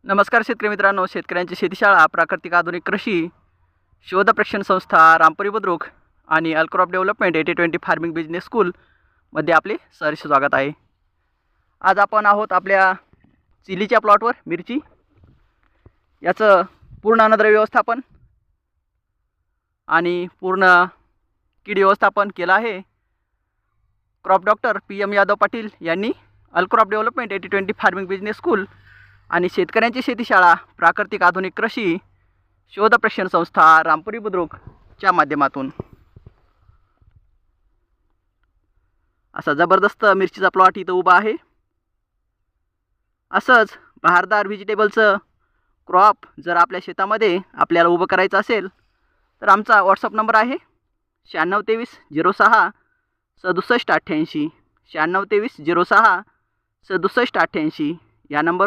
नमस्कार शेतकरी मित्रांनो, शेतकऱ्यांची शेतीशाळा, प्राकृतिक आधुनिक कृषी शोध प्रशिक्षण संस्था रामपुरी बुद्रुक आणि अलक्रॉप डेव्हलपमेंट 80-20 फार्मिंग बिझनेस स्कूलमध्ये आपले सहर्ष स्वागत आहे। आज आपण आहोत आपल्या चिलीच्या प्लॉटवर मिरची याचं पूर्ण अन्नद्रव्य व्यवस्थापन आणि पूर्ण कीड व्यवस्थापन केलं आहे। Crop doctor PM Yadav Patil यांनी अलक्रॉप डेव्हलपमेंट 80-20 फार्मिंग बिझनेस स्कूल आणि शेतकऱ्यांची शेतीशाळा, प्राकृतिक आधुनिक कृषी शोध प्रशिक्षण संस्था रामपुरी बुद्रुकच्या माध्यमातून असा जबरदस्त मिरचीचा प्लॉट इथं उभा आहे। असंच बहारदार व्हेजिटेबलचं क्रॉप जर आपल्या शेतामध्ये आपल्याला उभं करायचं असेल तर आमचा व्हॉट्सअप नंबर आहे 9623 06 67 88 9623 06 67 88 या नंबर